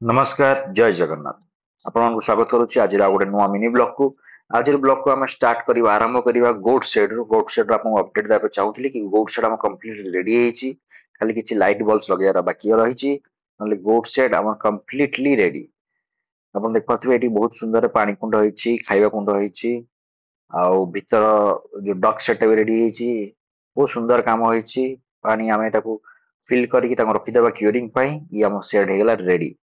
नमस्कार जय जगन्नाथ आपण स्वागत करुच्ची आज गोटे नुआ मिनी ब्लॉग को आज ब्लॉग को आम स्टार्ट करवा आरंभ करवा गोट सेड आपको अपडेट देवा चाहूली कि गोट सेड आम कंप्लीट रेडी है खाली किसी लाइट बल्ब लगे बाकी रही गोट सेड आम कंप्लीटली रेडी आप देखिए ये बहुत सुंदर पानी कुंड होती खाଇବା कुंड होती भीतर जो डक सेट भी रेडी है बहुत सुंदर काम होती पानी आम फिल करके रखीदे क्यूरिंग ये आम सेड होगा रेडी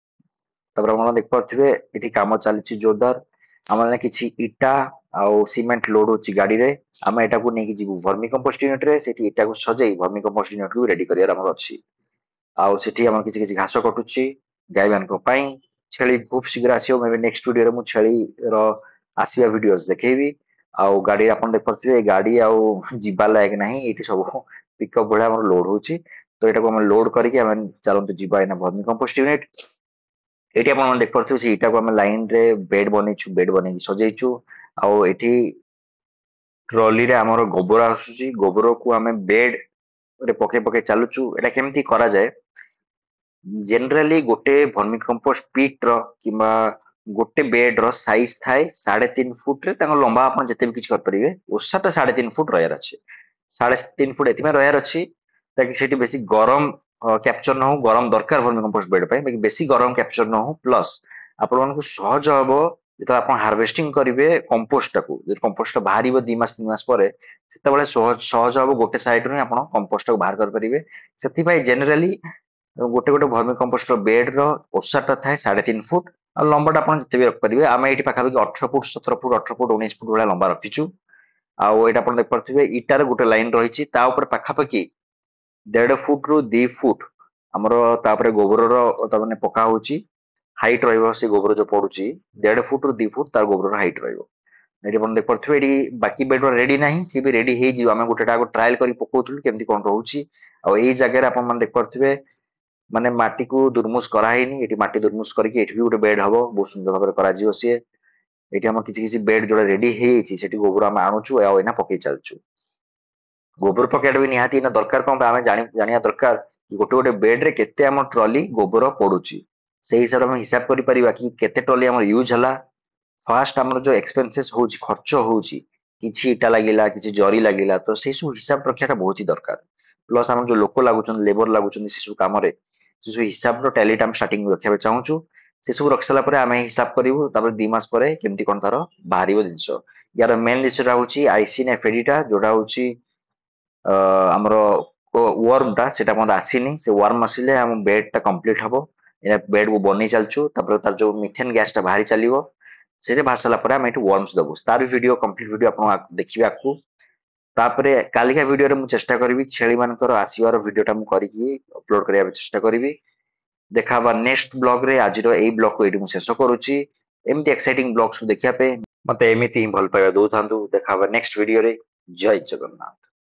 तापर आपण देखिपे ये कम चली जोरदार आम किसी इटा आउ सीमेंट लोड होची गाड़ी रे आम एटा को नहीं जीवु वर्मी कंपोस्ट यूनिट रे सेठी इटा को सजाई वर्मी कंपोस्ट यूनिट को रेडी करियार हमर अछि आउ सेठी हम किसी किसी घास कटुची गाय मान को पई छेली खूब शीघ्र आसीओ मे नेक्स्ट वीडियो रे मु छेली रो आसीया वीडियोस देखेबी आउ गाड़ी आपण देखिपे गाड़ी आउ जीवा लायक नहीं एठी सब पिकअप भला हमर लोड होची तो एटा को हम लोड करके हम चलंतु जीवा एना वर्मी कंपोस्ट यूनिट एटी आपण देखिपे से इटा को आम लाइन रे बेड बनईछु बेड बनई सजैछु आउ एठी ट्रॉली रे हमर गोबर आसुची गोबर को आम बेड रे पके पके चलुचु एटा केमती करा जाए जनरली गोटे वर्मी कंपोस्ट पीट रो किबा गोटे बेड रो साइज थाए 3.5 फुट रे तांको लंबा आपण जते भी किछ कर परिबे ओसाटा 3.5 फुट रहयार अछि 3.5 फुट एतिमे रहयार अछि ताकि सेठी बेसी गरम कैप्चर न हो गरम दरकार वर्मी कंपोस्ट बेड पे बाकी बेसी गरम कैप्चर न हो प्लस आपण मानकु सहज हबो जेतो आपण हार्वेस्टिंग करिवे कंपोस्ट टाकू जे कंपोस्ट बाहरी 2 मास 3 मास परे सेतेबेले सहज सहज हबो गोटे साइड रे आपण कंपोस्ट को बाहर कर परिवे सेति भाई जनरली गोटे गोटे वर्मी कंपोस्ट बेड रो ओसाटा थाए 3.5 फुट आ लंबाटा आपण जते भी रख परिवे आमे एठी पाखा 18 फुट 17 फुट 18 फुट 19 फुट वाला लंबा रखिछु आउ एटा आपण देख परथिबे इटार गोटे लाइन रहिछि ता ऊपर पाखा पाखी 1.5 फुट रू 2 फुट आमर तापर गोबर रे पका होची हाइट रहिबो से गोबर जो पडुची 1.5 फुट रू 2 फुट तार गोबर रो हाइट रहिबो एटी आपण देख परथिबे एटी बाकी बेड रेडी नाही सी भी रेडी हे जिवो आमे गोटेटा ट्रायल करी पकोथुलु केमती कोन रहउची आ एई जगह रे आपण मन देख परथिबे माने माटी को दुर्मुस कराइनी एटी माटी दुर्मुस करके एठी भी गोटे बेड हबो बहुत सुंदर भाबरे करा जिवो से एठी हम किछि किछि बेड जोडा रेडी हेछि सेठी गोबर हम आणुछु आ एना पकै चलछु गोबर पकेट भी निहाती ना दरकार कम आमे जानिया दरकार कि गोटे गोटे बेड रे केते हम ट्रॉली गोबर पडुची से हिसाब हम हिसाब करि परिबा कि केते ट्रॉली हमर यूज हला फास्ट हमर जो एक्सपेंसेस होची खर्च होची किछि इटा लागिला किछि जरी लागिला तो से सब हिसाब रखियाटा बहुत ही दरकार प्लस हम जो लोक लागुचन लेबर लागुचन से सब काम रे से सब हिसाब रो टैली टाइम स्टार्टिंग रखिया चाहूछु से सब रखसला परे आमे हिसाब करिवु तापर 2 मास परे केमती कोन तारो बाहरिबो जिंसो यार मेन जिंसटा होची आईसी ने फेडीटा जोडा होची आमर वर्म टा सेटा मत आसीनी से वर्म आसिले हम बेड टा कंप्लीट हबो ए बेड को बनै चलछु तापर तार जो मिथेन गैस टा बाहरी चलिवो सेरे बाहर सला परे हम एटु वर्म्स दबु तार वीडियो कंप्लीट वीडियो आपण देखिबे आकु तापरे कालिका वीडियो रे मु चेष्टा करबी छेली मानकर आसीवार वीडियो टा मु करिकि अपलोड करिया चेष्टा करबी देखाबा नेक्स्ट ब्लॉग रे आज रो एई ब्लॉग को एटु मु शेष करूची एमती एक्साइटिंग ब्लॉग्स देखिया पे मते एमिति भल पाइबा दउथांतु देखाबा नेक्स्ट वीडियो रे जय जगन्नाथ।